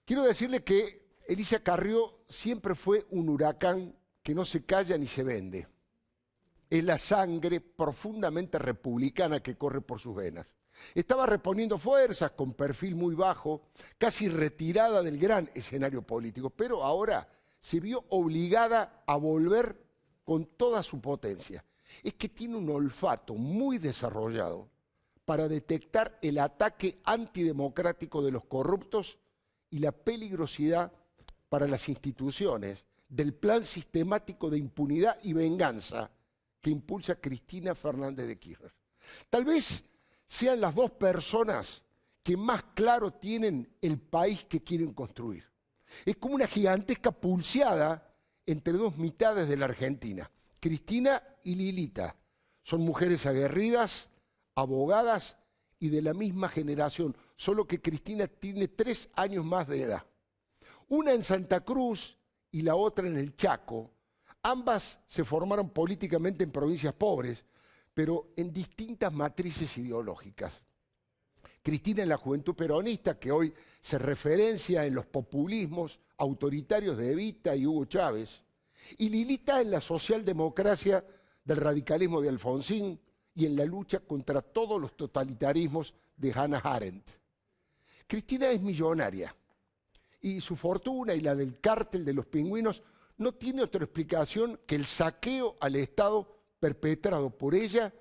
Quiero decirle que Elisa Carrió siempre fue un huracán que no se calla ni se vende. Es la sangre profundamente republicana que corre por sus venas. Estaba reponiendo fuerzas con perfil muy bajo, casi retirada del gran escenario político, pero ahora se vio obligada a volver con toda su potencia. Es que tiene un olfato muy desarrollado para detectar el ataque antidemocrático de los corruptos y la peligrosidad para las instituciones del plan sistemático de impunidad y venganza que impulsa Cristina Fernández de Kirchner. Tal vez sean las dos personas que más claro tienen el país que quieren construir. Es como una gigantesca pulseada entre dos mitades de la Argentina. Cristina y Lilita son mujeres aguerridas, abogadas y de la misma generación, solo que Cristina tiene 3 años más de edad. Una en Santa Cruz y la otra en el Chaco. Ambas se formaron políticamente en provincias pobres, pero en distintas matrices ideológicas. Cristina en la juventud peronista, que hoy se referencia en los populismos autoritarios de Evita y Hugo Chávez, y Lilita en la socialdemocracia del radicalismo de Alfonsín y en la lucha contra todos los totalitarismos de Hannah Arendt. Cristina es millonaria y su fortuna y la del cártel de los pingüinos no tiene otra explicación que el saqueo al Estado perpetrado por ella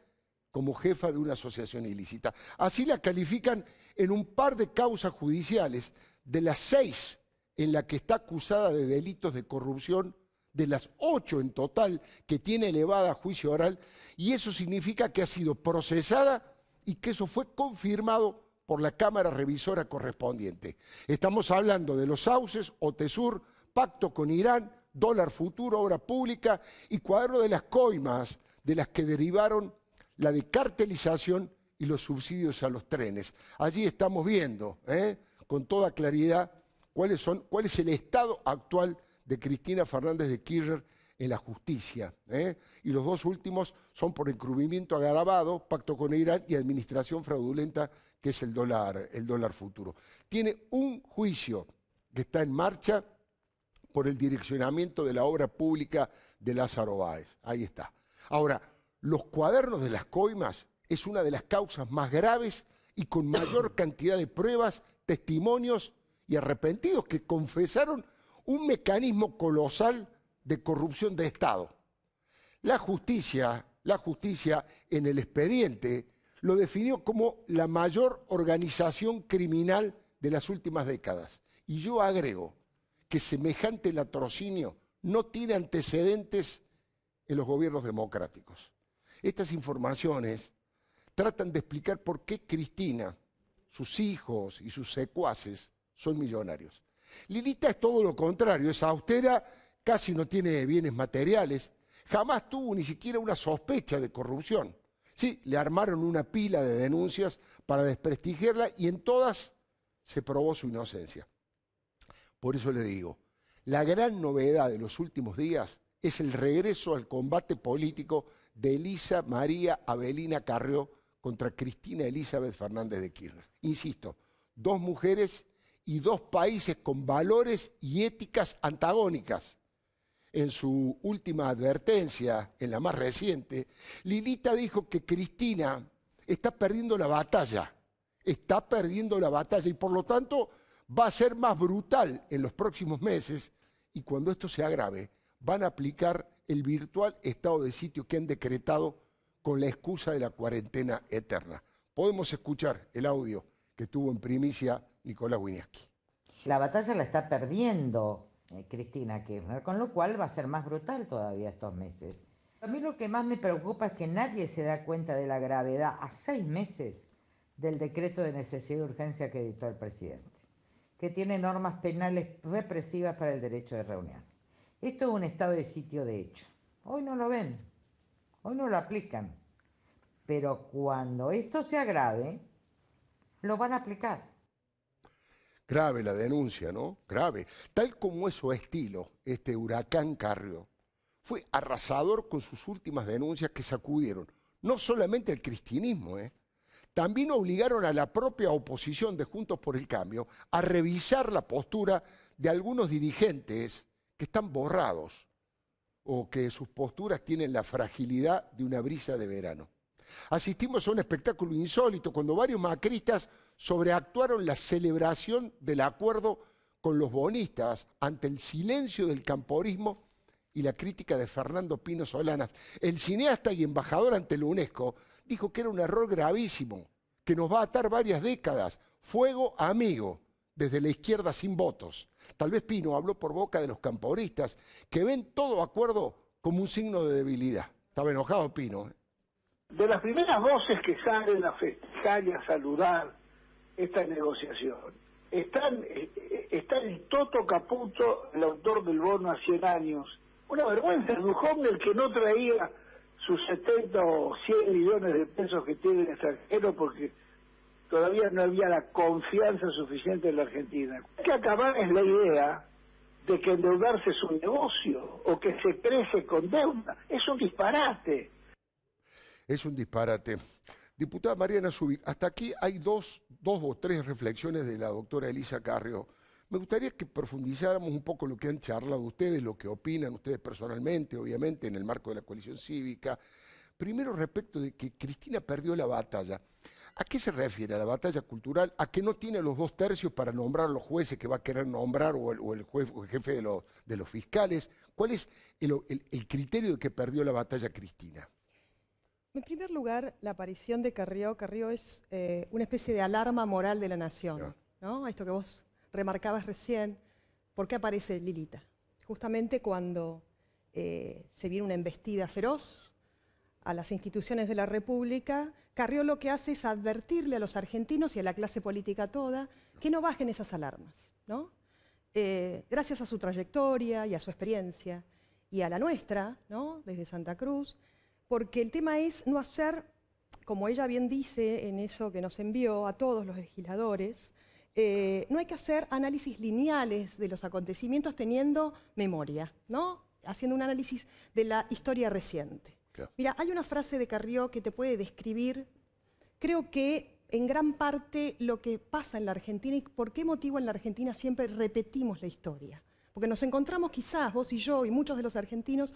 como jefa de una asociación ilícita. Así la califican en un par de causas judiciales, de las 6 en las que está acusada de delitos de corrupción, de las 8 en total que tiene elevada a juicio oral, y eso significa que ha sido procesada y que eso fue confirmado por la Cámara Revisora correspondiente. Estamos hablando de los sauces, OTESUR, pacto con Irán, dólar futuro, obra pública y cuadro de las coimas de las que derivaron la descartelización y los subsidios a los trenes. Allí estamos viendo con toda claridad cuál es el estado actual de Cristina Fernández de Kirchner en la justicia. Y los dos últimos son por encubrimiento agravado, pacto con Irán y administración fraudulenta, que es el dólar futuro. Tiene un juicio que está en marcha por el direccionamiento de la obra pública de Lázaro Báez. Ahí está. Ahora, los cuadernos de las coimas es una de las causas más graves y con mayor cantidad de pruebas, testimonios y arrepentidos que confesaron un mecanismo colosal de corrupción de Estado. La justicia en el expediente lo definió como la mayor organización criminal de las últimas décadas. Y yo agrego que semejante latrocinio no tiene antecedentes en los gobiernos democráticos. Estas informaciones tratan de explicar por qué Cristina, sus hijos y sus secuaces son millonarios. Lilita es todo lo contrario, es austera, casi no tiene bienes materiales, jamás tuvo ni siquiera una sospecha de corrupción. Sí, le armaron una pila de denuncias para desprestigiarla y en todas se probó su inocencia. Por eso le digo, la gran novedad de los últimos días es el regreso al combate político de Elisa María Avelina Carrió contra Cristina Elizabeth Fernández de Kirchner. Insisto, 2 mujeres y 2 países con valores y éticas antagónicas. En su última advertencia, en la más reciente, Lilita dijo que Cristina está perdiendo la batalla y por lo tanto va a ser más brutal en los próximos meses y cuando esto se agrave van a aplicar el virtual estado de sitio que han decretado con la excusa de la cuarentena eterna. Podemos escuchar el audio que tuvo en primicia Nicolás Wieniawski. La batalla la está perdiendo Cristina Kirchner, con lo cual va a ser más brutal todavía estos meses. A mí lo que más me preocupa es que nadie se da cuenta de la gravedad a 6 meses del decreto de necesidad y urgencia que dictó el presidente, que tiene normas penales represivas para el derecho de reunión. Esto es un estado de sitio de hecho. Hoy no lo ven, hoy no lo aplican, pero cuando esto se agrave, lo van a aplicar. Grave la denuncia, ¿no? Grave. Tal como es su estilo, este huracán Carrió, fue arrasador con sus últimas denuncias que sacudieron no solamente el cristinismo, también obligaron a la propia oposición de Juntos por el Cambio a revisar la postura de algunos dirigentes que están borrados o que sus posturas tienen la fragilidad de una brisa de verano. Asistimos a un espectáculo insólito cuando varios macristas sobreactuaron la celebración del acuerdo con los bonistas ante el silencio del camporismo y la crítica de Fernando Pino Solanas. El cineasta y embajador ante la UNESCO dijo que era un error gravísimo, que nos va a atar varias décadas, fuego amigo, desde la izquierda sin votos. Tal vez Pino habló por boca de los camporistas, que ven todo acuerdo como un signo de debilidad. Estaba enojado Pino. De las primeras voces que salen a festejar y a saludar esta negociación, está el Toto Caputo, el autor del bono a 100 años. Una vergüenza, el Duhovne, que no traía sus 70 o 100 millones de pesos que tiene el extranjero porque todavía no había la confianza suficiente en la Argentina. Hay que acabar es la idea de que endeudarse es un negocio o que se crece con deuda. Es un disparate. Es un disparate. Diputada Mariana Zubik, hasta aquí hay dos o tres reflexiones de la doctora Elisa Carrió. Me gustaría que profundizáramos un poco lo que han charlado ustedes, lo que opinan ustedes personalmente, obviamente, en el marco de la coalición cívica. Primero, respecto de que Cristina perdió la batalla. ¿A qué se refiere? ¿A la batalla cultural? ¿A que no tiene los 2/3 para nombrar los jueces que va a querer nombrar o el jefe de los fiscales? ¿Cuál es el criterio de que perdió la batalla Cristina? En primer lugar, la aparición de Carrió es una especie de alarma moral de la nación, ¿no? Esto que vos remarcabas recién, ¿por qué aparece Lilita? Justamente cuando se viene una embestida feroz a las instituciones de la República, Carrió lo que hace es advertirle a los argentinos y a la clase política toda que no bajen esas alarmas, ¿no? Gracias a su trayectoria y a su experiencia, y a la nuestra, ¿no? Desde Santa Cruz, porque el tema es no hacer, como ella bien dice en eso que nos envió a todos los legisladores, no hay que hacer análisis lineales de los acontecimientos teniendo memoria, ¿no? Haciendo un análisis de la historia reciente. Claro. Mira, hay una frase de Carrió que te puede describir, creo que en gran parte lo que pasa en la Argentina y por qué motivo en la Argentina siempre repetimos la historia. Porque nos encontramos quizás, vos y yo y muchos de los argentinos,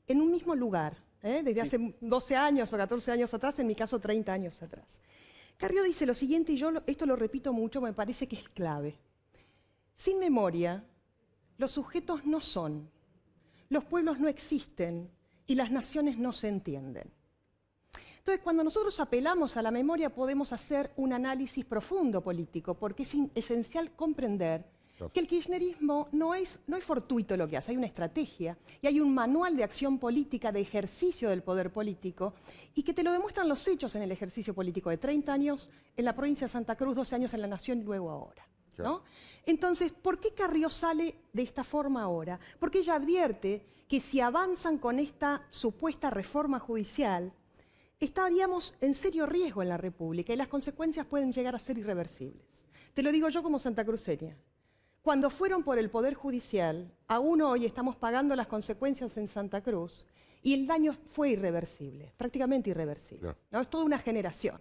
en un mismo lugar, desde hace 12 años o 14 años atrás, en mi caso 30 años atrás. Carrió dice lo siguiente, y yo esto lo repito mucho, me parece que es clave. Sin memoria, los sujetos no son, los pueblos no existen y las naciones no se entienden. Entonces, cuando nosotros apelamos a la memoria, podemos hacer un análisis profundo político, porque es esencial comprender que el kirchnerismo no es fortuito lo que hace, hay una estrategia y hay un manual de acción política, de ejercicio del poder político, y que te lo demuestran los hechos en el ejercicio político de 30 años en la provincia de Santa Cruz, 12 años en la Nación y luego ahora, ¿no? Entonces, ¿por qué Carrió sale de esta forma ahora? Porque ella advierte que si avanzan con esta supuesta reforma judicial, estaríamos en serio riesgo en la República y las consecuencias pueden llegar a ser irreversibles. Te lo digo yo como santacruceña. Cuando fueron por el Poder Judicial, aún hoy estamos pagando las consecuencias en Santa Cruz y el daño fue irreversible, prácticamente irreversible. ¿No? Es toda una generación.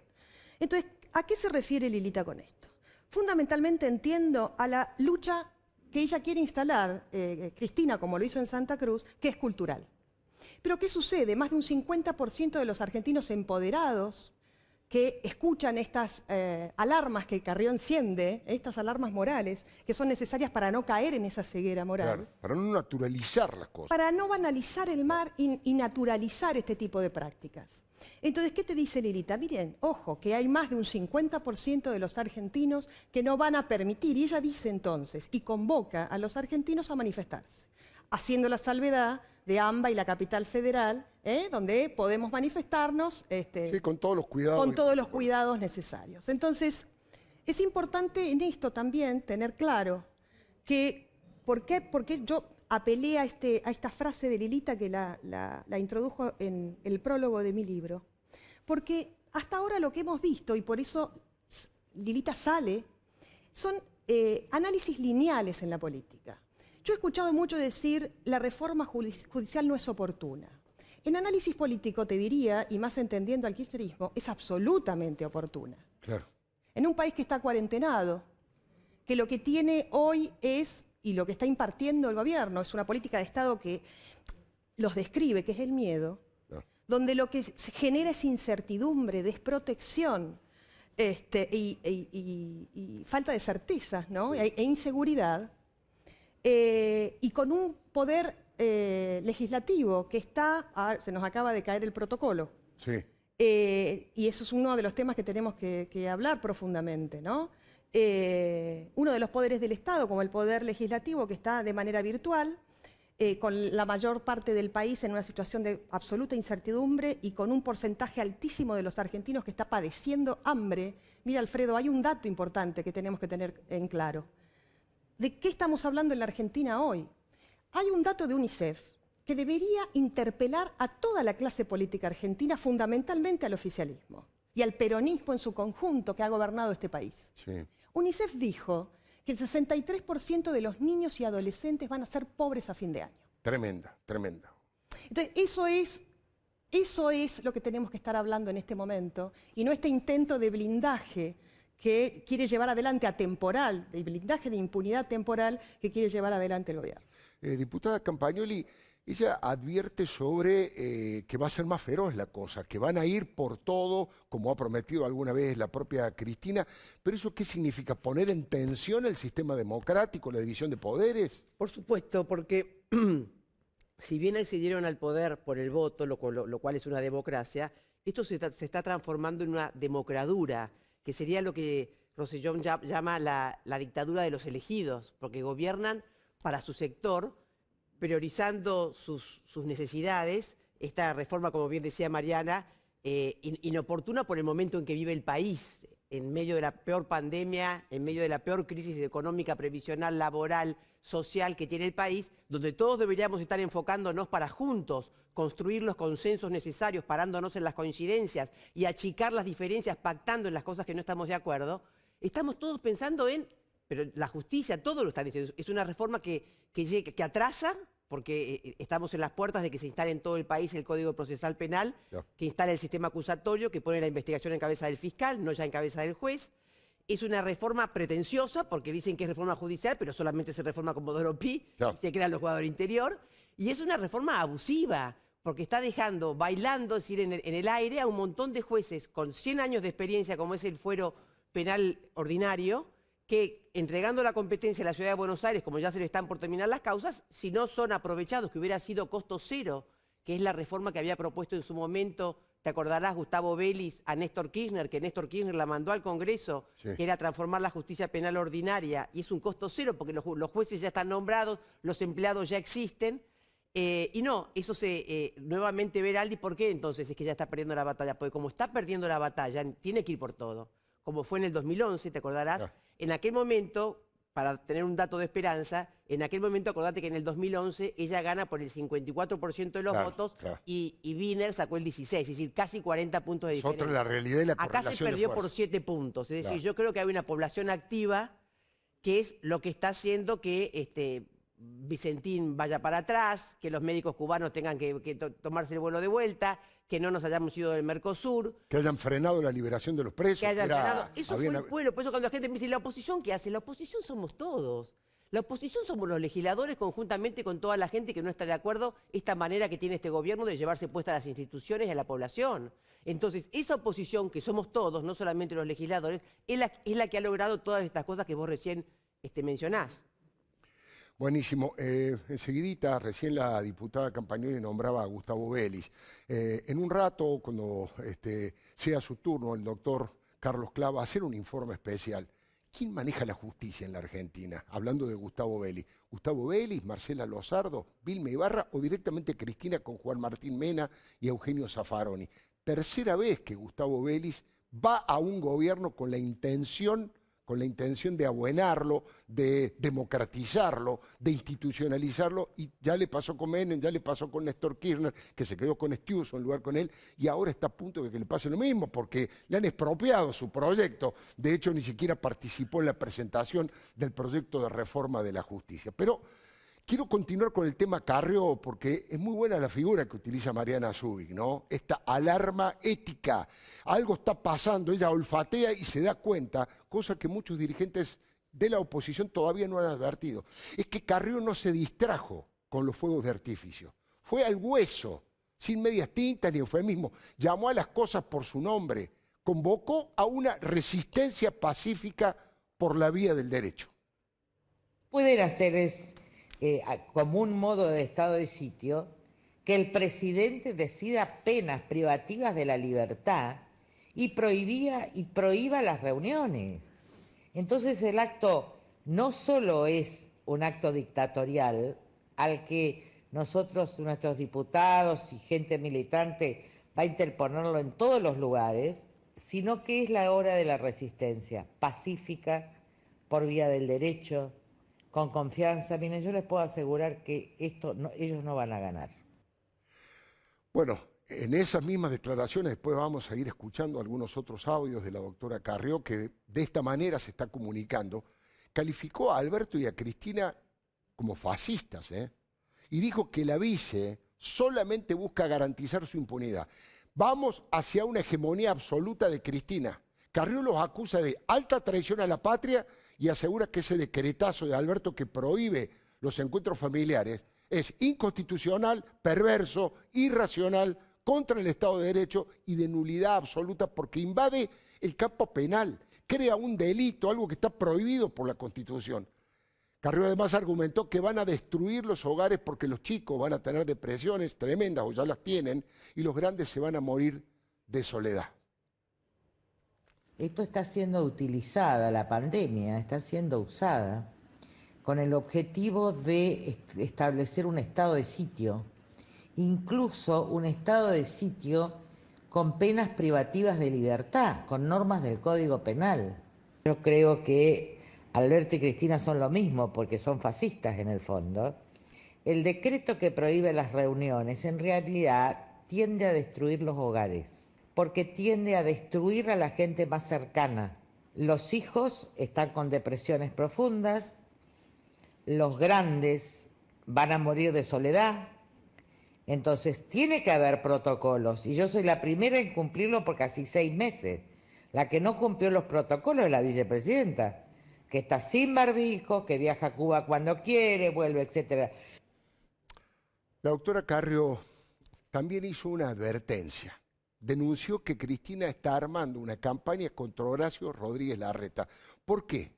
Entonces, ¿a qué se refiere Lilita con esto? Fundamentalmente entiendo a la lucha que ella quiere instalar, Cristina, como lo hizo en Santa Cruz, que es cultural. Pero ¿qué sucede? Más de un 50% de los argentinos empoderados que escuchan estas alarmas que Carrió enciende, estas alarmas morales, que son necesarias para no caer en esa ceguera moral. Claro, para no naturalizar las cosas. Para no banalizar el mar y naturalizar este tipo de prácticas. Entonces, ¿qué te dice Lilita? Miren, ojo, que hay más de un 50% de los argentinos que no van a permitir, y ella dice entonces, y convoca a los argentinos a manifestarse, haciendo la salvedad de AMBA y la capital federal, donde podemos manifestarnos sí, con todos los cuidados. Con todos los cuidados necesarios. Entonces, es importante en esto también tener claro que por qué yo apelé a esta frase de Lilita que la introdujo en el prólogo de mi libro. Porque hasta ahora lo que hemos visto, y por eso Lilita sale, son análisis lineales en la política. Yo he escuchado mucho decir la reforma judicial no es oportuna. En análisis político te diría, y más entendiendo al kirchnerismo, es absolutamente oportuna. Claro. En un país que está cuarentenado, que lo que tiene hoy es, y lo que está impartiendo el gobierno, es una política de Estado que los describe, que es el miedo, donde lo que se genera es incertidumbre, desprotección y falta de certezas, ¿no? E inseguridad, y con un poder legislativo que está, se nos acaba de caer el protocolo. Sí. Y eso es uno de los temas que tenemos que hablar profundamente, ¿no? Uno de los poderes del Estado, como el poder legislativo, que está de manera virtual, con la mayor parte del país en una situación de absoluta incertidumbre y con un porcentaje altísimo de los argentinos que está padeciendo hambre. Mira, Alfredo, hay un dato importante que tenemos que tener en claro. ¿De qué estamos hablando en la Argentina hoy? Hay un dato de UNICEF que debería interpelar a toda la clase política argentina, fundamentalmente al oficialismo y al peronismo en su conjunto que ha gobernado este país. Sí. UNICEF dijo que el 63% de los niños y adolescentes van a ser pobres a fin de año. Tremenda, tremenda. Entonces, eso es lo que tenemos que estar hablando en este momento, y no este intento de blindaje que quiere llevar adelante atemporal, de blindaje de impunidad temporal que quiere llevar adelante el gobierno. Diputada Campagnoli, ella advierte sobre que va a ser más feroz la cosa, que van a ir por todo, como ha prometido alguna vez la propia Cristina. ¿Pero eso qué significa? ¿Poner en tensión el sistema democrático, la división de poderes? Por supuesto, porque si bien accedieron al poder por el voto, lo cual es una democracia, esto se está transformando en una democradura, que sería lo que Rosellón llama la dictadura de los elegidos, porque gobiernan para su sector, priorizando sus necesidades. Esta reforma, como bien decía Mariana, inoportuna por el momento en que vive el país, en medio de la peor pandemia, en medio de la peor crisis económica, previsional, laboral, social que tiene el país, donde todos deberíamos estar enfocándonos para juntos construir los consensos necesarios, parándonos en las coincidencias y achicar las diferencias, pactando en las cosas que no estamos de acuerdo. Estamos todos pensando pero la justicia, todo lo están diciendo, es una reforma que atrasa, porque estamos en las puertas de que se instale en todo el país el Código Procesal Penal, que instale el sistema acusatorio, que pone la investigación en cabeza del fiscal, no ya en cabeza del juez. Es una reforma pretenciosa, porque dicen que es reforma judicial, pero solamente se reforma con Modoro Pi, y se crean los jugadores interior. Y es una reforma abusiva, porque está dejando, bailando, es decir, en el aire a un montón de jueces con 100 años de experiencia, como es el fuero penal ordinario, que entregando la competencia a la Ciudad de Buenos Aires, como ya se le están por terminar las causas, si no son aprovechados, que hubiera sido costo cero, que es la reforma que había propuesto en su momento, te acordarás, Gustavo Vélez a Néstor Kirchner, que Néstor Kirchner la mandó al Congreso, que era transformar la justicia penal ordinaria, y es un costo cero porque los jueces ya están nombrados, los empleados ya existen, y no, eso nuevamente Veraldi, ¿por qué entonces es que ya está perdiendo la batalla? Porque como está perdiendo la batalla, tiene que ir por todo, como fue en el 2011, te acordarás. En aquel momento, para tener un dato de esperanza, en aquel momento acordate que en el 2011 ella gana por el 54% de los votos y Wiener sacó el 16%, es decir, casi 40 puntos de diferencia. Otra la realidad y la acá se perdió por 7 puntos, es decir, yo creo que hay una población activa que es lo que está haciendo que Vicentín vaya para atrás, que los médicos cubanos tengan que tomarse el vuelo de vuelta, que no nos hayamos ido del Mercosur. Que hayan frenado la liberación de los presos. Que hayan frenado. Eso fue el pueblo. Por eso cuando la gente me dice, ¿la oposición qué hace? La oposición somos todos. La oposición somos los legisladores conjuntamente con toda la gente que no está de acuerdo esta manera que tiene este gobierno de llevarse puestas las instituciones y a la población. Entonces, esa oposición que somos todos, no solamente los legisladores, es la que ha logrado todas estas cosas que vos recién mencionás. Buenísimo. Enseguidita, recién la diputada Campagnoli nombraba a Gustavo Vélez. En un rato, cuando sea su turno, el doctor Carlos Clava va a hacer un informe especial. ¿Quién maneja la justicia en la Argentina? Hablando de Gustavo Vélez. ¿Gustavo Vélez, Marcela Lozardo, Vilma Ibarra o directamente Cristina con Juan Martín Mena y Eugenio Zaffaroni? Tercera vez que Gustavo Vélez va a un gobierno con la intención de abuenarlo, de democratizarlo, de institucionalizarlo, y ya le pasó con Menem, ya le pasó con Néstor Kirchner, que se quedó con Estiuso en lugar con él, y ahora está a punto de que le pase lo mismo, porque le han expropiado su proyecto. De hecho, ni siquiera participó en la presentación del proyecto de reforma de la justicia. Pero, Quiero continuar con el tema Carrió porque es muy buena la figura que utiliza Mariana Zubik, ¿no? Esta alarma ética. Algo está pasando, ella olfatea y se da cuenta, cosa que muchos dirigentes de la oposición todavía no han advertido. Es que Carrió no se distrajo con los fuegos de artificio. Fue al hueso, sin medias tintas ni eufemismo. Llamó a las cosas por su nombre. Convocó a una resistencia pacífica por la vía del derecho. Pueden hacer como un modo de estado de sitio que el presidente decida penas privativas de la libertad y prohíba las reuniones. Entonces el acto no solo es un acto dictatorial al que nuestros diputados y gente militante va a interponerlo en todos los lugares, sino que es la hora de la resistencia pacífica, por vía del derecho, con confianza. Miren, yo les puedo asegurar que ellos no van a ganar. Bueno, en esas mismas declaraciones después vamos a ir escuchando algunos otros audios de la doctora Carrió que de esta manera se está comunicando. Calificó a Alberto y a Cristina como fascistas, y dijo que la vice solamente busca garantizar su impunidad. Vamos hacia una hegemonía absoluta de Cristina. Carrió los acusa de alta traición a la patria y asegura que ese decretazo de Alberto que prohíbe los encuentros familiares es inconstitucional, perverso, irracional, contra el Estado de Derecho y de nulidad absoluta porque invade el campo penal, crea un delito, algo que está prohibido por la Constitución. Carrió además argumentó que van a destruir los hogares porque los chicos van a tener depresiones tremendas o ya las tienen y los grandes se van a morir de soledad. Esto está siendo utilizada, la pandemia está siendo usada con el objetivo de establecer un estado de sitio, incluso un estado de sitio con penas privativas de libertad, con normas del Código Penal. Yo creo que Alberto y Cristina son lo mismo porque son fascistas en el fondo. El decreto que prohíbe las reuniones en realidad tiende a destruir los hogares, porque tiende a destruir a la gente más cercana. Los hijos están con depresiones profundas, los grandes van a morir de soledad, entonces tiene que haber protocolos, y yo soy la primera en cumplirlo por casi 6 meses. La que no cumplió los protocolos es la vicepresidenta, que está sin barbijo, que viaja a Cuba cuando quiere, vuelve, etc. La doctora Carrió también hizo una advertencia. Denunció que Cristina está armando una campaña contra Horacio Rodríguez Larreta. ¿Por qué?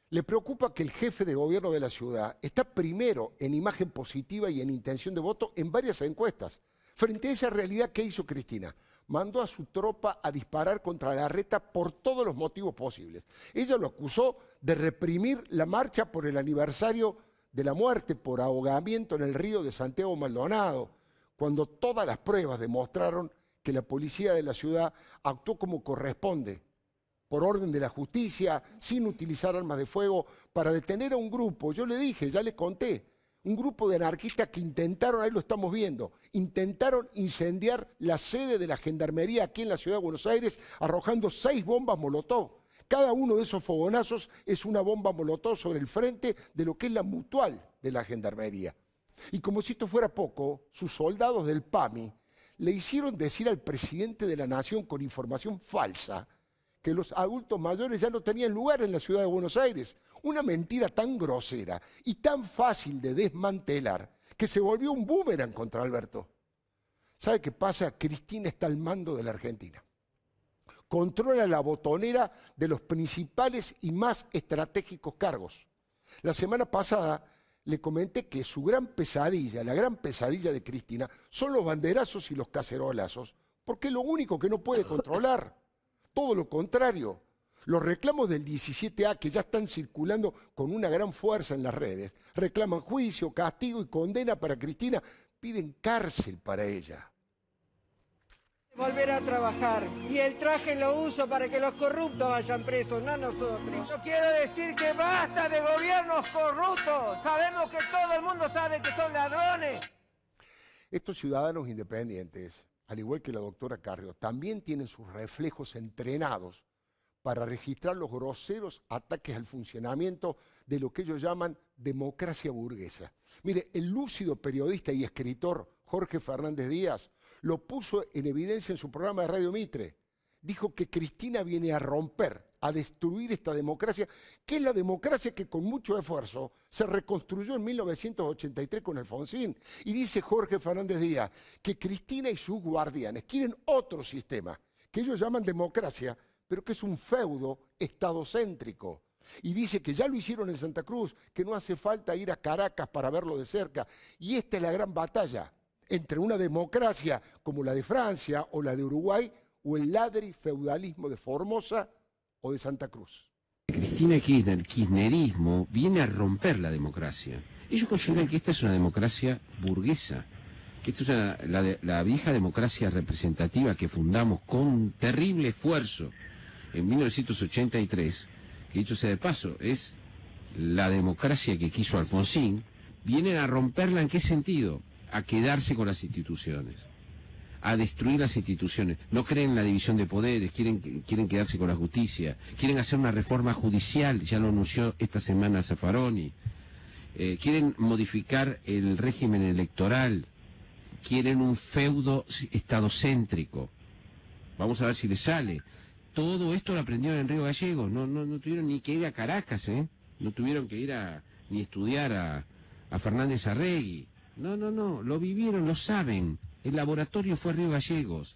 Le preocupa que el jefe de gobierno de la ciudad está primero en imagen positiva y en intención de voto en varias encuestas. Frente a esa realidad, ¿qué hizo Cristina? Mandó a su tropa a disparar contra Larreta por todos los motivos posibles. Ella lo acusó de reprimir la marcha por el aniversario de la muerte por ahogamiento en el río de Santiago Maldonado, cuando todas las pruebas demostraron que la policía de la ciudad actuó como corresponde, por orden de la justicia, sin utilizar armas de fuego, para detener a un grupo. Yo le dije, ya le conté, un grupo de anarquistas que intentaron, ahí lo estamos viendo, intentaron incendiar la sede de la Gendarmería aquí en la ciudad de Buenos Aires, arrojando 6 bombas Molotov. Cada uno de esos fogonazos es una bomba Molotov sobre el frente de lo que es la mutual de la Gendarmería. Y como si esto fuera poco, sus soldados del PAMI le hicieron decir al presidente de la Nación con información falsa que los adultos mayores ya no tenían lugar en la ciudad de Buenos Aires. Una mentira tan grosera y tan fácil de desmantelar que se volvió un boomerang contra Alberto. ¿Sabe qué pasa? Cristina está al mando de la Argentina. Controla la botonera de los principales y más estratégicos cargos. La semana pasada le comenté que su gran pesadilla, la gran pesadilla de Cristina, son los banderazos y los cacerolazos, porque es lo único que no puede controlar. Todo lo contrario. Los reclamos del 17A, que ya están circulando con una gran fuerza en las redes, reclaman juicio, castigo y condena para Cristina, piden cárcel para ella. Volver a trabajar. Y el traje lo uso para que los corruptos vayan presos, no nosotros. Yo quiero decir que basta de gobiernos corruptos. Sabemos que todo el mundo sabe que son ladrones. Estos ciudadanos independientes, al igual que la doctora Carrió, también tienen sus reflejos entrenados para registrar los groseros ataques al funcionamiento de lo que ellos llaman democracia burguesa. Mire, el lúcido periodista y escritor Jorge Fernández Díaz lo puso en evidencia en su programa de Radio Mitre. Dijo que Cristina viene a romper, a destruir esta democracia, que es la democracia que con mucho esfuerzo se reconstruyó en 1983 con Alfonsín. Y dice Jorge Fernández Díaz que Cristina y sus guardianes quieren otro sistema, que ellos llaman democracia, pero que es un feudo estadocéntrico. Y dice que ya lo hicieron en Santa Cruz, que no hace falta ir a Caracas para verlo de cerca. Y esta es la gran batalla entre una democracia como la de Francia o la de Uruguay o el ladri feudalismo de Formosa o de Santa Cruz. Cristina Kirchner, el kirchnerismo, viene a romper la democracia. Ellos consideran que esta es una democracia burguesa, que esta es la vieja democracia representativa que fundamos con terrible esfuerzo en 1983, que dicho sea de paso, es la democracia que quiso Alfonsín. Vienen a romperla ¿en qué sentido? A quedarse con las instituciones, a destruir las instituciones. No creen en la división de poderes, quieren quedarse con la justicia, quieren hacer una reforma judicial, ya lo anunció esta semana Zaffaroni, quieren modificar el régimen electoral, quieren un feudo estadocéntrico. Vamos a ver si les sale. Todo esto lo aprendieron en Río Gallegos, no tuvieron ni que ir a Caracas, no tuvieron que ir ni estudiar a Fernández Arregui. No, lo vivieron, lo saben. El laboratorio fue Río Gallegos.